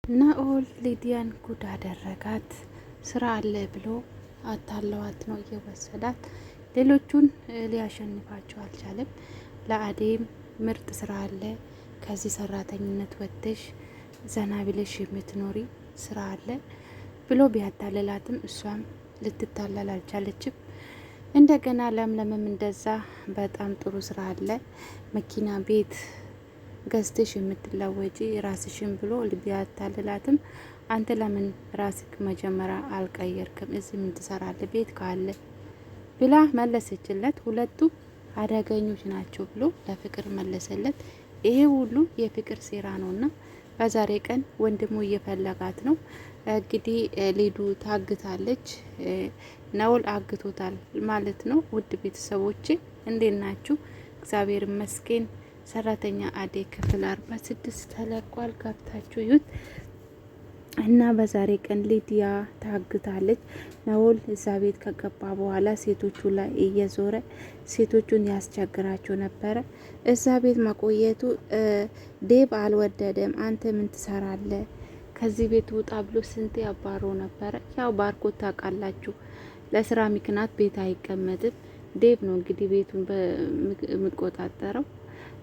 ናኦል ሊዲያን ጉድ አደረጋት። ስራ አለ ብሎ አታለዋት ነው እየወሰዳት። ሌሎቹን ሊያሸንፋቸው አልቻለም። ለአዴም ምርጥ ስራ አለ፣ ከዚህ ሰራተኝነት ወጥተሽ ዘና ብለሽ የምትኖሪ ስራ አለ ብሎ ቢያታልላትም እሷም ልትታለል አልቻለችም። እንደገና ለምለምም እንደዛ በጣም ጥሩ ስራ አለ፣ መኪና ቤት ገዝተሽ የምትለወጪ ራስሽን ብሎ ቢያታልላትም አንተ ለምን ራስክ መጀመሪያ አልቀየርክም? እዚህ ምን ትሰራለህ? ቤት ካለ ብላ መለሰችለት። ሁለቱ አደገኞች ናቸው ብሎ ለፍቅር መለሰለት። ይሄ ሁሉ የፍቅር ሴራ ነውና በዛሬ ቀን ወንድሙ እየፈለጋት ነው። እንግዲህ ሊዱ ታግታለች፣ ናኦል አግቶታል ማለት ነው። ውድ ቤተሰቦቼ እንዴት ናችሁ? እግዚአብሔር ይመስገን። ሰራተኛ አደይ ክፍል 46 ተለቋል። ገብታችሁ ዩት እና በዛሬ ቀን ሊዲያ ታግታለች። ናኦል እዛ ቤት ከገባ በኋላ ሴቶቹ ላይ እየዞረ ሴቶቹን ያስቸግራቸው ነበረ። እዛ ቤት መቆየቱ ዴብ አልወደደም። አንተ ምን ትሰራለ? ከዚህ ቤት ውጣ ብሎ ስንት ያባሮ ነበረ። ያው ባርኮት ታውቃላችሁ፣ ለስራ ምክንያት ቤት አይቀመጥም። ዴብ ነው እንግዲህ ቤቱን በሚቆጣጠረው።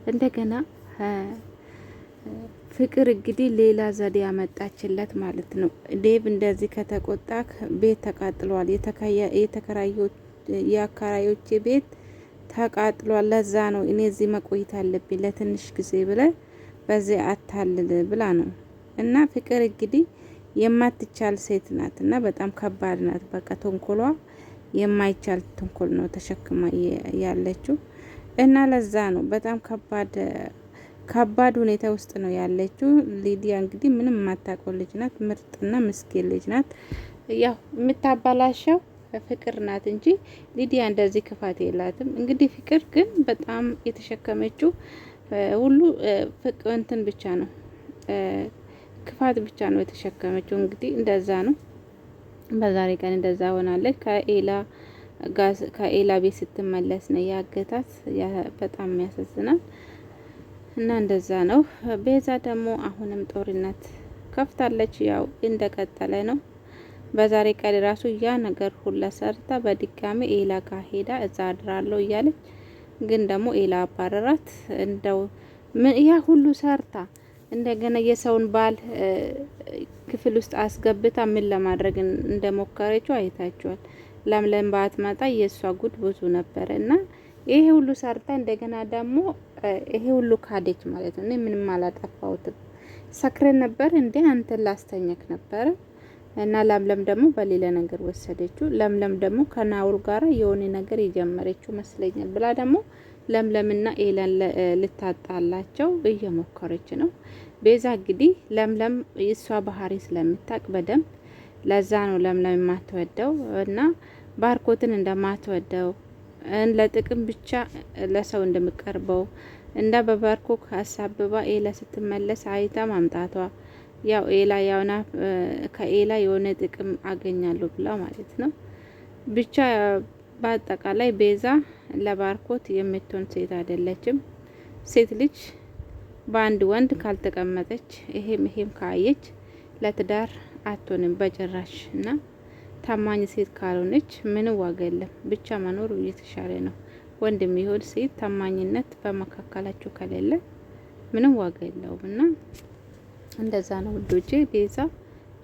እንደገና ፍቅር እንግዲህ ሌላ ዘዴ ያመጣችለት ማለት ነው። ዴብ እንደዚህ ከተቆጣ ቤት ተቃጥሏል፣ የአከራዮቼ ቤት ተቃጥሏል፣ ለዛ ነው እኔ እዚህ መቆየት አለብኝ ለትንሽ ጊዜ ብለ በዚህ አታልል ብላ ነው። እና ፍቅር እንግዲህ የማትቻል ሴት ናት እና በጣም ከባድ ናት። በቃ ተንኮሏ የማይቻል ተንኮል ነው ተሸክማ ያለችው እና ለዛ ነው በጣም ከባድ ሁኔታ ውስጥ ነው ያለችው። ሊዲያ እንግዲህ ምንም የማታውቀው ልጅ ናት። ምርጥና ምስኪን ልጅ ናት። ያው የምታባላሸው ፍቅር ናት እንጂ ሊዲያ እንደዚህ ክፋት የላትም። እንግዲህ ፍቅር ግን በጣም የተሸከመችው ሁሉ እንትን ብቻ ነው፣ ክፋት ብቻ ነው የተሸከመችው። እንግዲህ እንደዛ ነው። በዛሬ ቀን እንደዛ ሆናለች። ከኤላ ቤት ስትመለስ ነው ያገታት። በጣም ያሳዝናል። እና እንደዛ ነው። ቤዛ ደግሞ አሁንም ጦርነት ከፍታለች። ያው እንደቀጠለ ነው። በዛሬ ቀን ራሱ ያ ነገር ሁላ ሰርታ በድጋሚ ኤላ ጋር ሄዳ እዛ አድራለሁ እያለች ግን ደግሞ ኤላ አባረራት። እንደው ያ ሁሉ ሰርታ እንደገና የሰውን ባል ክፍል ውስጥ አስገብታ ምን ለማድረግ እንደሞከረችው አይታችኋል። ለምለም ባትመጣ የእሷ ጉድ ብዙ ነበረ እና ይሄ ሁሉ ሰርታ እንደገና ደግሞ ይሄ ሁሉ ካደች ማለት ነው። ምንም አላጠፋሁትም፣ ሰክረን ነበር እንዴ አንተ ላስተኛክ ነበር። እና ለምለም ደግሞ በሌላ ነገር ወሰደችው። ለምለም ደግሞ ከናኦል ጋራ የሆነ ነገር የጀመረችው መስለኛል ብላ ደግሞ ለምለምና ኤላን ልታጣላቸው እየሞከረች ነው። ቤዛ እንግዲህ ለምለም የሷ ባህሪ ስለምታቅ በደንብ ለዛ ነው ለምለም የማትወደው እና ባርኮትን እንደማትወደው ለጥቅም ብቻ ለሰው እንደምቀርበው እንዳ በባርኮት አሳብባ ኤላ ስትመለስ አይታ ማምጣቷ ያው ኤላ ያውና ከኤላ የሆነ ጥቅም አገኛለሁ ብላ ማለት ነው። ብቻ በአጠቃላይ ቤዛ ለባርኮት የምትሆን ሴት አይደለችም። ሴት ልጅ በአንድ ወንድ ካልተቀመጠች ይሄም ካየች ለትዳር አትሆንም በጭራሽ። እና ታማኝ ሴት ካልሆነች ምንም ዋጋ የለም። ብቻ መኖር እየተሻለ ነው። ወንድም ይሁን ሴት ታማኝነት በመካከላቸው ከሌለ ምንም ዋጋ የለውም። እና እንደዛ ነው ውዶቼ። ቤዛ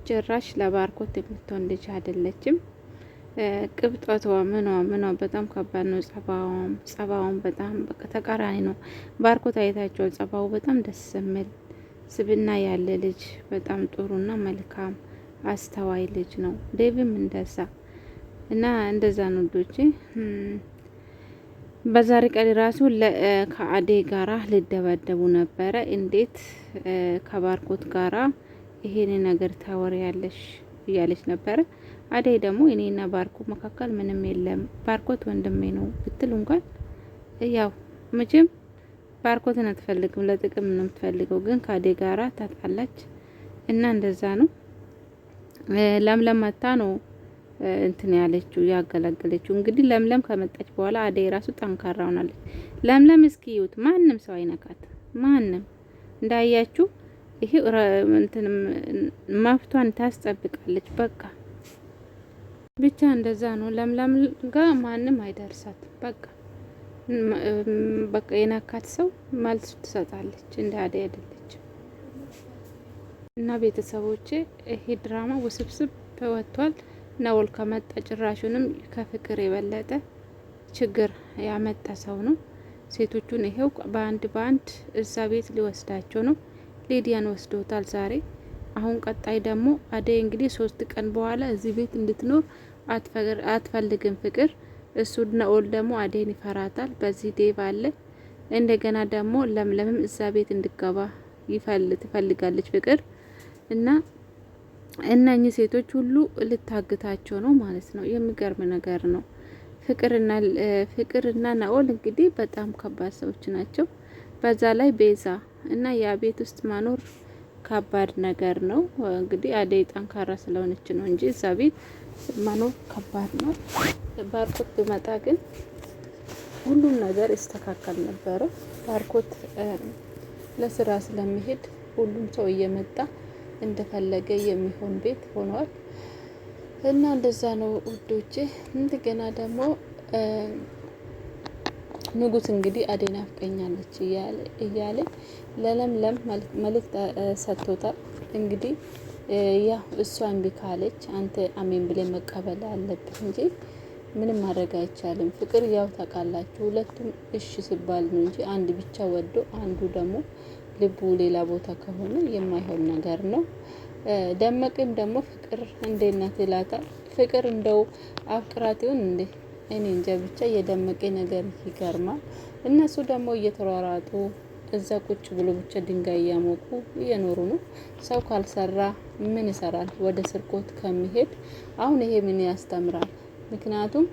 ጭራሽ ለባርኮት የምትሆን ልጅ አይደለችም። ቅብጠቷ ምኗ በጣም ከባድ ነው። ጸባውም በጣም በቃ ተቃራኒ ነው። ባርኮት አይታቸዋል። ጸባው በጣም ደስ የሚል ስብና ያለ ልጅ፣ በጣም ጥሩና መልካም አስተዋይ ልጅ ነው። ዴቭም እንደዛ እና እንደዛ ነው ልጆቼ። በዛሬ ቀን ራሱ ከአደይ ጋራ ልደበደቡ ነበረ። እንዴት ከባርኮት ጋራ ይሄን ነገር ታወሪያለሽ እያለች ነበረ። አደይ ደግሞ እኔና ባርኮት መካከል ምንም የለም፣ ባርኮት ወንድሜ ነው ብትል እንኳን ያው መቼም ባርኮትን አትፈልግም፣ ለጥቅም ነው የምትፈልገው። ግን ከአደይ ጋራ ታጣላች እና እንደዛ ነው። ለምለም መታ ነው እንትን ያለችው ያገለገለችው። እንግዲህ ለምለም ከመጣች በኋላ አደይ ራሱ ጠንካራ ሆናለች። ለምለም እስኪዩት ማንም ሰው አይነካት። ማንም እንዳያችሁ ይሄ እንትንም መብቷን ታስጠብቃለች። በቃ ብቻ እንደዛ ነው። ለምለም ጋር ማንም አይደርሳት። በቃ የናካት ሰው መልስ ትሰጣለች። እንደ አደይ አይደለች። እና ቤተሰቦቼ ይሄ ድራማ ውስብስብ ወጥቷል። ናኦል ከመጣ ጭራሹንም ከፍቅር የበለጠ ችግር ያመጣ ሰው ነው። ሴቶቹን ይሄው በአንድ እዛ ቤት ሊወስዳቸው ነው። ሊዲያን ወስዶታል ዛሬ። አሁን ቀጣይ ደግሞ አደይ እንግዲህ 3 ቀን በኋላ እዚህ ቤት እንድትኖር አትፈልግም ፍቅር። እሱ ናኦል ደግሞ አደይን ይፈራታል። በዚህ ዴቭ አለ። እንደገና ደግሞ ለምለምም እዛ ቤት እንድገባ ትፈልጋለች ፍቅር እና እነኚህ ሴቶች ሁሉ ልታግታቸው ነው ማለት ነው። የሚገርም ነገር ነው። ፍቅርና ናኦል እንግዲህ በጣም ከባድ ሰዎች ናቸው። በዛ ላይ ቤዛ እና ያ ቤት ውስጥ መኖር ከባድ ነገር ነው። እንግዲህ አደይ ጠንካራ ስለሆነች ነው እንጂ እዛ ቤት መኖር ከባድ ነው። ባርኮት ቢመጣ ግን ሁሉም ነገር ይስተካከል ነበረ። ባርኮት ለስራ ስለሚሄድ ሁሉም ሰው እየመጣ እንደፈለገ የሚሆን ቤት ሆኗል። እና እንደዛ ነው ውዶቼ። እንደገና ደግሞ ንጉስ እንግዲህ አደይ ናፍቀኛለች እያለ ለለምለም መልእክት ሰጥቶታል። እንግዲህ ያው እሷ እምቢ ካለች አንተ አሜን ብለ መቀበል አለብህ እንጂ ምንም ማድረግ አይቻልም። ፍቅር ያው ታውቃላችሁ፣ ሁለቱም እሺ ሲባል ነው እንጂ አንድ ብቻ ወዶ አንዱ ደግሞ ልቡ ሌላ ቦታ ከሆነ የማይሆን ነገር ነው። ደመቅም ደግሞ ፍቅር እንዴት ናት ይላታል። ፍቅር እንደው አፍቅራት ይሁን እንዴ እኔ እንጃ፣ ብቻ የደመቀ ነገር ይገርማል። እነሱ ደግሞ እየተሯሯጡ እዛ ቁጭ ብሎ ብቻ ድንጋይ እያሞቁ እየኖሩ ነው። ሰው ካልሰራ ምን ይሰራል? ወደ ስርቆት ከሚሄድ አሁን ይሄ ምን ያስተምራል? ምክንያቱም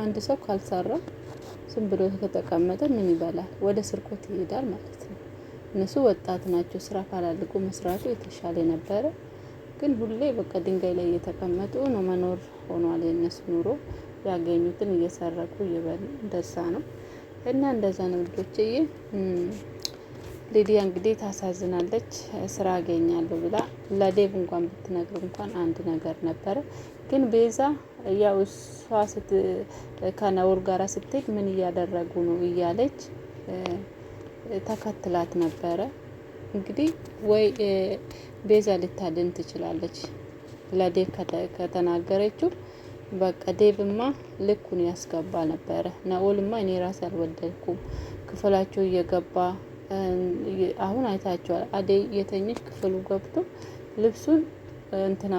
አንድ ሰው ካልሰራ ዝም ብሎ ከተቀመጠ ምን ይበላል? ወደ ስርቆት ይሄዳል ማለት ነው። እነሱ ወጣት ናቸው። ስራ ካላልቁ መስራቱ የተሻለ ነበረ። ግን ሁሌ በቃ ድንጋይ ላይ እየተቀመጡ ነው መኖር ሆኗል የነሱ ኑሮ። ያገኙትን እየሰረቁ እየበሉ እንደዛ ነው። እና እንደዛ ነው ልጆችዬ። ሊዲያ እንግዲህ ታሳዝናለች። ስራ አገኛለሁ ብላ ለዴቭ እንኳን ብትነግር እንኳን አንድ ነገር ነበረ። ግን ቤዛ ያው እሷ ከናኦል ጋራ ስትሄድ ምን እያደረጉ ነው እያለች ተከትላት ነበረ። እንግዲህ ወይ ቤዛ ልታድን ትችላለች ለዴቭ ከተናገረችው። በቃ ዴቭማ ልኩን ያስገባ ነበረ። ናኦልማ እኔ ራሴ አልወደድኩም። ክፍላቸው እየገባ አሁን አይታችኋል። አደይ የተኘች ክፍሉ ገብቶ ልብሱን እንትና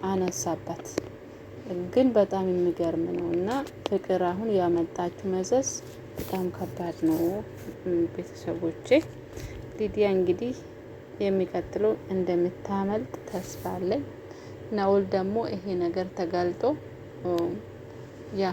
አነሳባት። ግን በጣም የሚገርም ነው። እና ፍቅር አሁን ያመጣችው መዘዝ በጣም ከባድ ነው ቤተሰቦቼ። ሊዲያ እንግዲህ የሚቀጥለው እንደምታመልጥ ተስፋ አለኝ። ናኦል ደግሞ ይሄ ነገር ተጋልጦ ያ